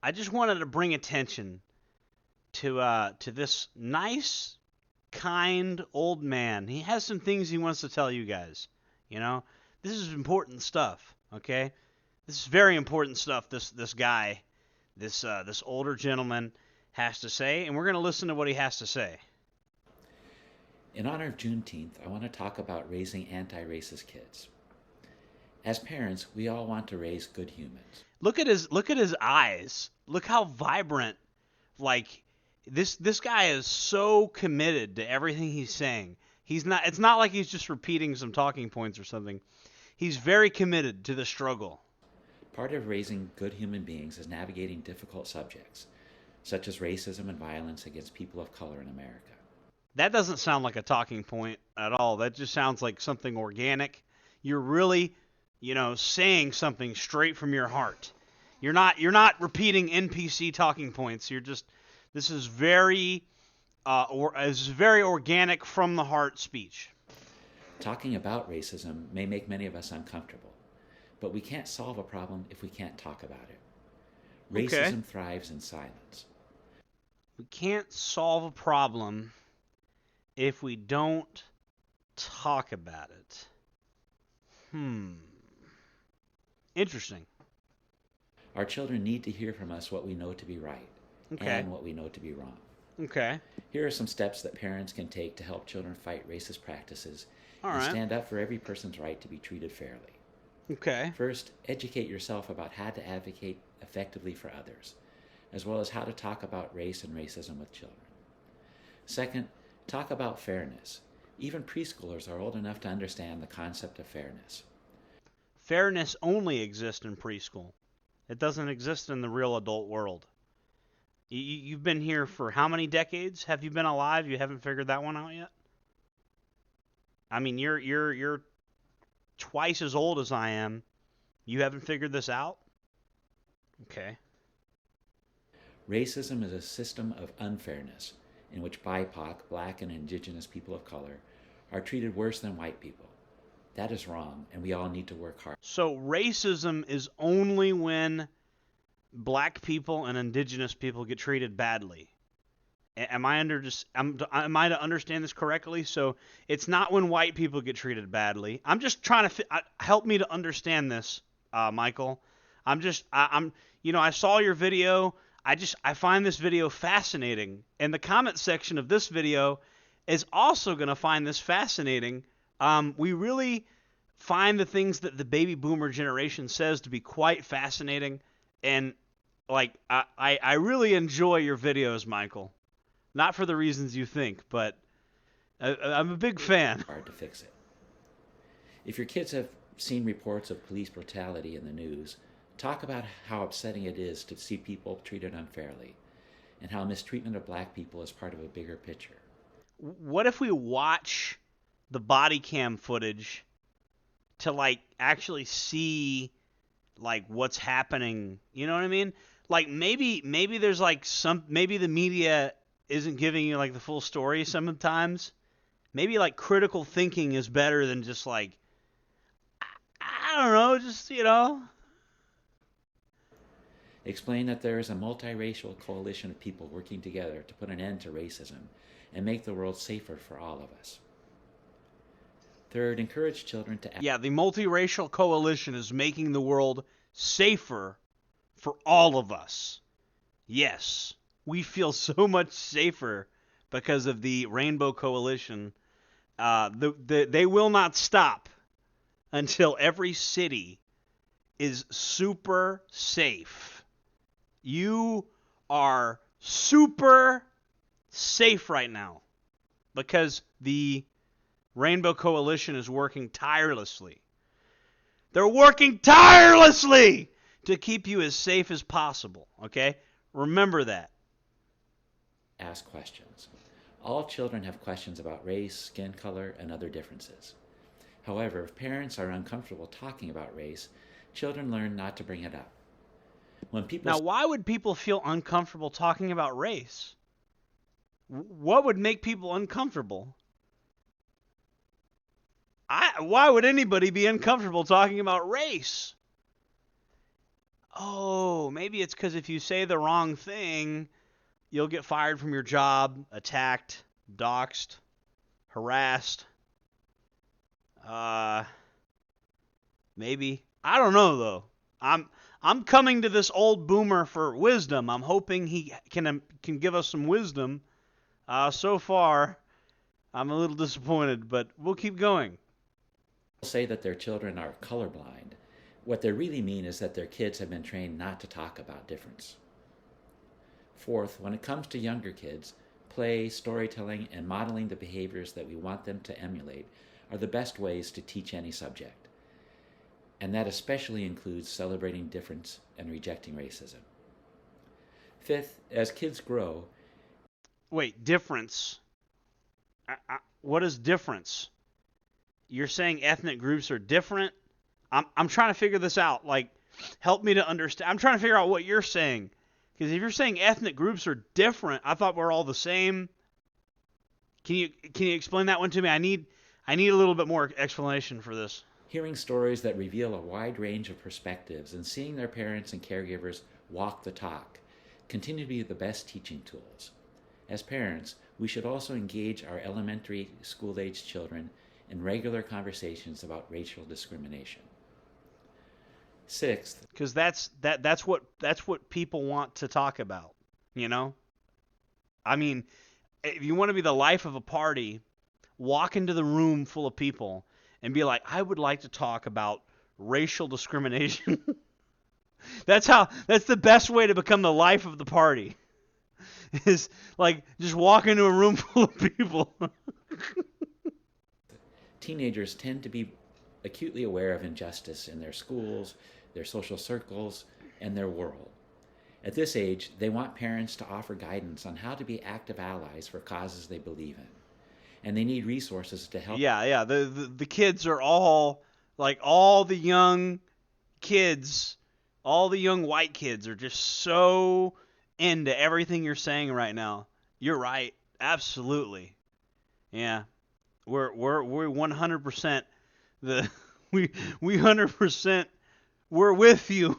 I just wanted to bring attention to this nice, kind old man. He has some things he wants to tell you guys. You know, this is important stuff. Okay, this is very important stuff. This guy, this older gentleman has to say, and we're gonna listen to what he has to say. In honor of Juneteenth, I want to talk about raising anti-racist kids. As parents, we all want to raise good humans. Look at his eyes. Look how vibrant. Like this guy is so committed to everything he's saying. It's not like he's just repeating some talking points or something. He's very committed to the struggle. Part of raising good human beings is navigating difficult subjects, such as racism and violence against people of color in America. That doesn't sound like a talking point at all. That just sounds like something organic. You're really, saying something straight from your heart. You're not repeating NPC talking points. This is very organic from the heart speech. Talking about racism may make many of us uncomfortable, but we can't solve a problem if we can't talk about it. Racism thrives in silence. We can't solve a problem if we don't talk about it. Interesting. Our children need to hear from us what we know to be right and what we know to be wrong. Okay. Here are some steps that parents can take to help children fight racist practices and right. stand up for every person's right to be treated fairly. Okay. First, educate yourself about how to advocate effectively for others, as well as how to talk about race and racism with children. Second, talk about fairness. Even preschoolers are old enough to understand the concept of fairness. Fairness only exists in preschool. It doesn't exist in the real adult world. You've been here for how many decades? Have you been alive? You haven't figured that one out yet? I mean, you're twice as old as I am. You haven't figured this out? Okay. Racism is a system of unfairness in which BIPOC, Black and Indigenous people of color, are treated worse than white people. That is wrong, and we all need to work hard. So racism is only when Black people and Indigenous people get treated badly. Am I to understand this correctly? So it's not when white people get treated badly. I'm just trying to help me to understand this, Michael. I saw your video. I find this video fascinating, and the comment section of this video is also going to find this fascinating. We really find the things that the baby boomer generation says to be quite fascinating, and I really enjoy your videos, Michael. Not for the reasons you think, but I'm a big fan. Hard to fix it. If your kids have seen reports of police brutality in the news, talk about how upsetting it is to see people treated unfairly, and how mistreatment of Black people is part of a bigger picture. What if we watch the body cam footage to actually see what's happening? You know what I mean? Maybe there's maybe the media isn't giving you the full story sometimes. Maybe critical thinking is better than just I don't know, just Explain that there is a multiracial coalition of people working together to put an end to racism and make the world safer for all of us. Third, encourage children to... Yeah, the multiracial coalition is making the world safer for all of us. Yes, we feel so much safer because of the Rainbow Coalition. They will not stop until every city is super safe. You are super safe right now because the Rainbow Coalition is working tirelessly. They're working tirelessly to keep you as safe as possible, okay? Remember that. Ask questions. All children have questions about race, skin color, and other differences. However, if parents are uncomfortable talking about race, children learn not to bring it up. Now, why would people feel uncomfortable talking about race? What would make people uncomfortable? Why would anybody be uncomfortable talking about race? Oh, maybe it's because if you say the wrong thing, you'll get fired from your job, attacked, doxxed, harassed. Uh, maybe. I don't know though. I'm I'm coming to this old boomer for wisdom. I'm hoping he can give us some wisdom. So far, I'm a little disappointed, but we'll keep going. Say that their children are colorblind. What they really mean is that their kids have been trained not to talk about difference. Fourth, when it comes to younger kids, play, storytelling, and modeling the behaviors that we want them to emulate are the best ways to teach any subject. And that especially includes celebrating difference and rejecting racism. Fifth, as kids grow, Wait, difference. What is difference? You're saying ethnic groups are different? I'm trying to figure this out. Like, help me to understand. I'm trying to figure out what you're saying. Because if you're saying ethnic groups are different, I thought we're all the same. Can you explain that one to me? I need a little bit more explanation for this. hearing stories that reveal a wide range of perspectives and seeing their parents and caregivers walk the talk continue to be the best teaching tools. As parents, we should also engage our elementary school-age children in regular conversations about racial discrimination. Sixth, Because that's what people want to talk about. You know, I mean, if you want to be the life of a party, walk into the room full of people and be like, I would like to talk about racial discrimination. That's the best way to become the life of the party. Is like just walk into a room full of people. teenagers tend to be acutely aware of injustice in their schools, their social circles, and their world. At this age, they want parents to offer guidance on how to be active allies for causes they believe in. And they need resources to help. Yeah. The kids are all like all the young kids, all the young white kids are just so into everything you're saying right now. You're right. Absolutely. Yeah. We're 100% the we 100% we're with you.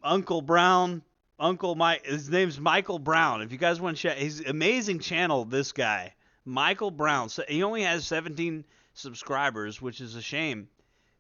Uncle Brown, Uncle Mike, his name's Michael Brown. If you guys want to check, he's an amazing channel, this guy. Michael Brown. So he only has 17 subscribers, which is a shame.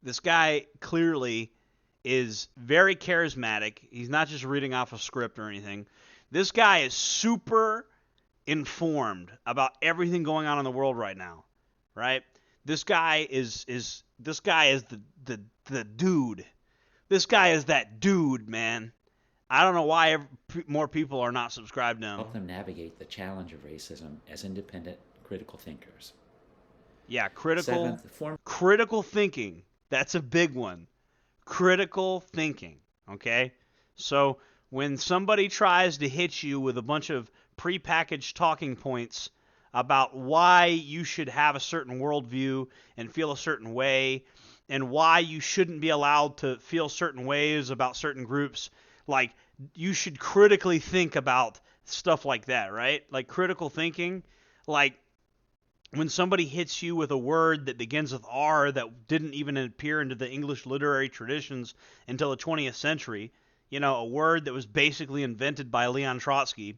This guy clearly is very charismatic. He's not just reading off a script or anything. This guy is super informed about everything going on in the world right now, right? This guy is the dude. This guy is that dude, man. I don't know why more people are not subscribed to him. Help them navigate the challenge of racism as independent, critical thinkers. Yeah, Seventh, form critical thinking. That's a big one. Critical thinking, okay? So when somebody tries to hit you with a bunch of prepackaged talking points about why you should have a certain worldview and feel a certain way and why you shouldn't be allowed to feel certain ways about certain groups, like you should critically think about stuff like that, right? Like critical thinking, like when somebody hits you with a word that begins with R that didn't even appear into the English literary traditions until the 20th century, a word that was basically invented by Leon Trotsky.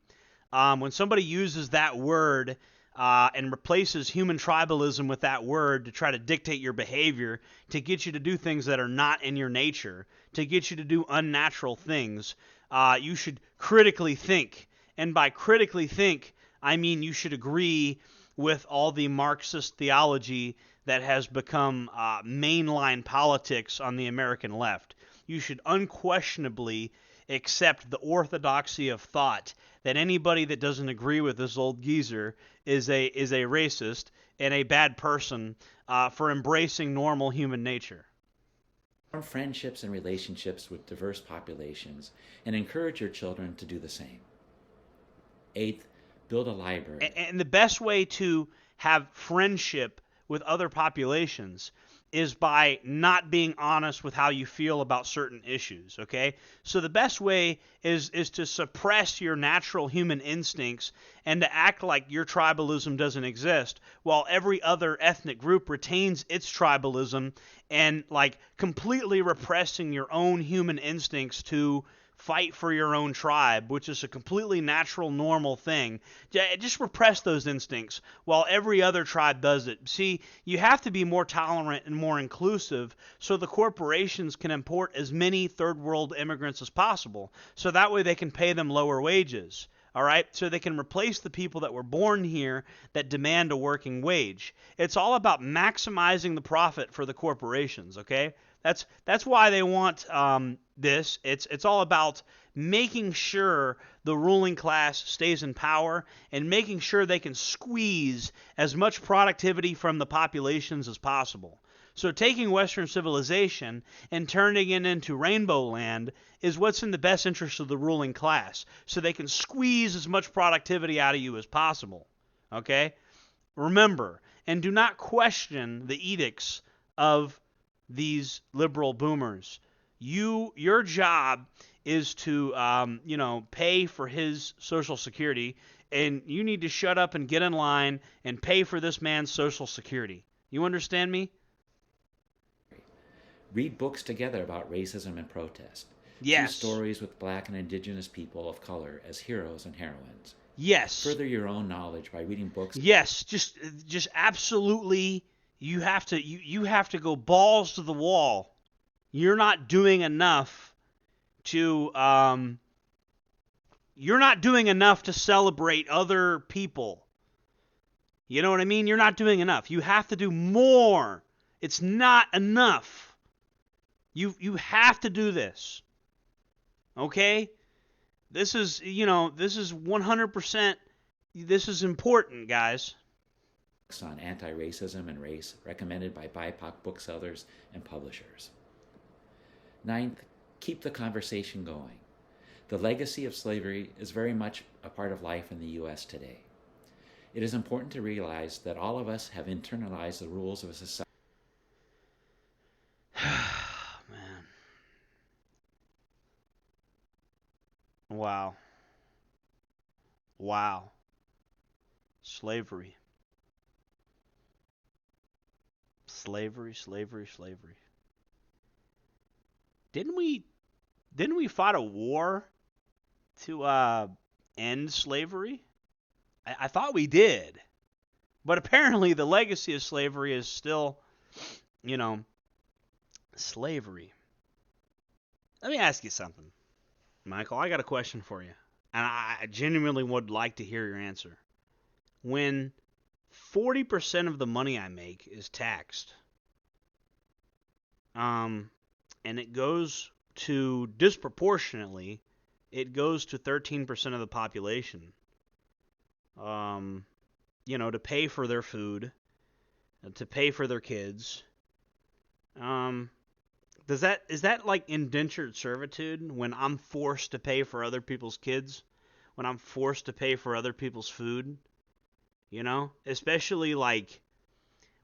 When somebody uses that word and replaces human tribalism with that word to try to dictate your behavior, to get you to do things that are not in your nature, to get you to do unnatural things, you should critically think. And by critically think, I mean you should agree with all the Marxist theology that has become mainline politics on the American left. You should unquestionably accept the orthodoxy of thought that anybody that doesn't agree with this old geezer is a racist and a bad person for embracing normal human nature. Form friendships and relationships with diverse populations and encourage your children to do the same. Eighth, build a library. And the best way to have friendship with other populations is by not being honest with how you feel about certain issues, okay? So the best way is to suppress your natural human instincts and to act like your tribalism doesn't exist while every other ethnic group retains its tribalism, and like completely repressing your own human instincts to fight for your own tribe, which is a completely natural, normal thing. Just repress those instincts while every other tribe does it. See, you have to be more tolerant and more inclusive so the corporations can import as many third world immigrants as possible, so that way they can pay them lower wages. All right, so they can replace the people that were born here that demand a working wage. It's all about maximizing the profit for the corporations, okay? That's why they want this. It's all about making sure the ruling class stays in power and making sure they can squeeze as much productivity from the populations as possible. So taking Western civilization and turning it into Rainbow Land is what's in the best interest of the ruling class, so they can squeeze as much productivity out of you as possible. Okay? Remember, and do not question the edicts of these liberal boomers. Your job is to, pay for his Social Security, and you need to shut up and get in line and pay for this man's Social Security. You understand me? Read books together about racism and protest. Yes. Choose stories with black and indigenous people of color as heroes and heroines. Yes. Further your own knowledge by reading books. Yes, just absolutely. You have to go balls to the wall. You're not doing enough to celebrate other people. You know what I mean? You're not doing enough. You have to do more. It's not enough. You have to do this. Okay? This is 100%, this is important, guys. On anti-racism and race, recommended by BIPOC booksellers and publishers. Ninth, keep the conversation going. The legacy of slavery is very much a part of life in the U.S. today. It is important to realize that all of us have internalized the rules of a society. Man. Wow. Wow. Slavery. Slavery. Didn't we fight a war to end slavery? I thought we did. But apparently the legacy of slavery is still, slavery. Let me ask you something, Michael. I got a question for you. And I genuinely would like to hear your answer. When 40% of the money I make is taxed, and it goes to, disproportionately, it goes to 13% of the population, to pay for their food, to pay for their kids. Is that like indentured servitude when I'm forced to pay for other people's kids? When I'm forced to pay for other people's food? Especially like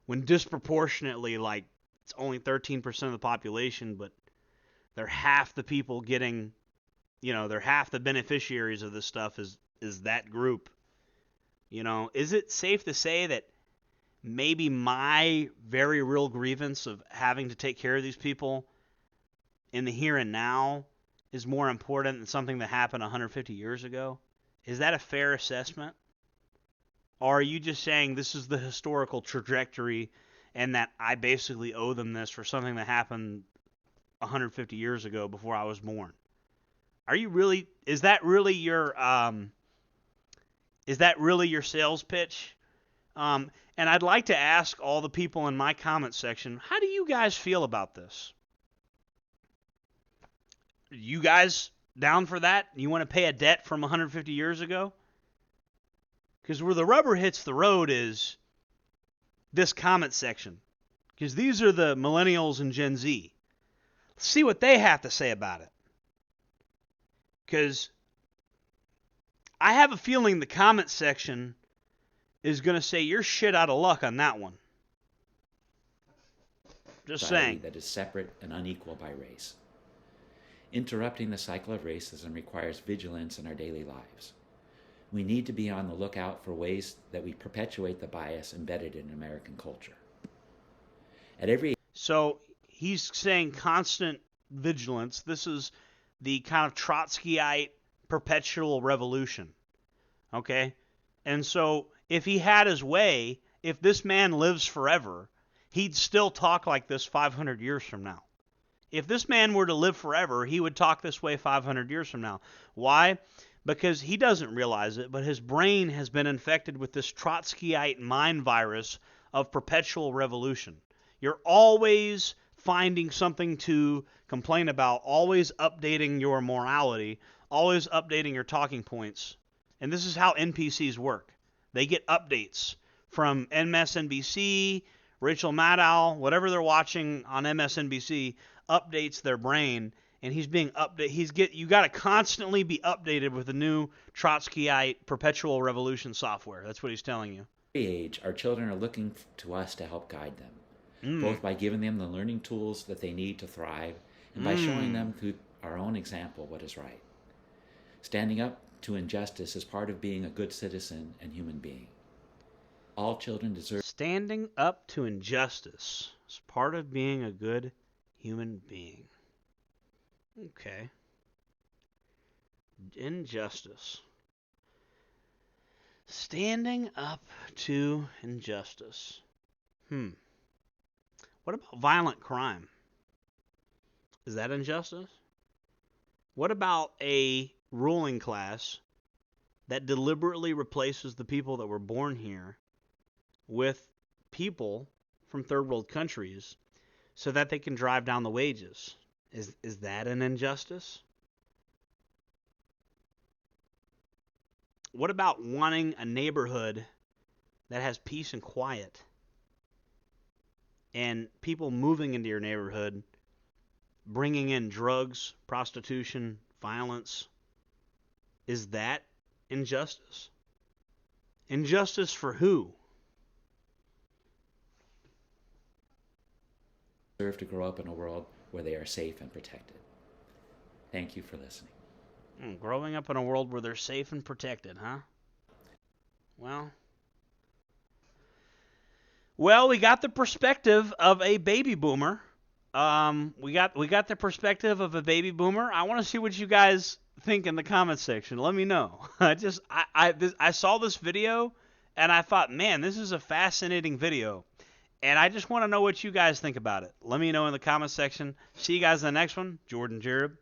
when disproportionately, like, it's only 13% of the population, but they're half the people getting, they're half the beneficiaries of this stuff is that group. Is it safe to say that maybe my very real grievance of having to take care of these people in the here and now is more important than something that happened 150 years ago? Is that a fair assessment? Or are you just saying this is the historical trajectory and that I basically owe them this for something that happened 150 years ago before I was born? Are you really, is that really your sales pitch? And I'd like to ask all the people in my comment section, how do you guys feel about this? You guys down for that? You want to pay a debt from 150 years ago? Because where the rubber hits the road is this comment section. Because these are the millennials and Gen Z. Let's see what they have to say about it. Because I have a feeling the comment section is going to say you're shit out of luck on that one. Just society saying. that is separate and unequal by race. Interrupting the cycle of racism requires vigilance in our daily lives. We need to be on the lookout for ways that we perpetuate the bias embedded in American culture. So he's saying constant vigilance. This is the kind of Trotskyite perpetual revolution. Okay? And so if he had his way, if this man lives forever, he'd still talk like this 500 years from now. If this man were to live forever, he would talk this way 500 years from now. Why? Because he doesn't realize it, but his brain has been infected with this Trotskyite mind virus of perpetual revolution. You're always finding something to complain about, always updating your morality, always updating your talking points. And this is how NPCs work. They get updates from MSNBC, Rachel Maddow, whatever they're watching on MSNBC, updates their brain, and he's being updated. You got to constantly be updated with the new Trotskyite perpetual revolution software. That's what he's telling you. At every age, our children are looking to us to help guide them, both by giving them the learning tools that they need to thrive and by showing them through our own example what is right. Standing up to injustice is part of being a good citizen and human being. All children deserve. Standing up to injustice is part of being a good human being. Okay. Injustice. Standing up to injustice. What about violent crime? Is that injustice? What about a ruling class that deliberately replaces the people that were born here with people from third world countries so that they can drive down the wages? Is that an injustice? What about wanting a neighborhood that has peace and quiet and people moving into your neighborhood bringing in drugs, prostitution, violence? Is that injustice? Injustice for who? Deserve to grow up in a world where they are safe and protected. Thank you for listening. Growing up in a world where they're safe and protected, huh? Well, we got the perspective of a baby boomer. We got the perspective of a baby boomer. I want to see what you guys think in the comments section. Let me know. I saw this video and I thought, man, this is a fascinating video. And I just want to know what you guys think about it. Let me know in the comments section. See you guys in the next one. Jordan Jereb.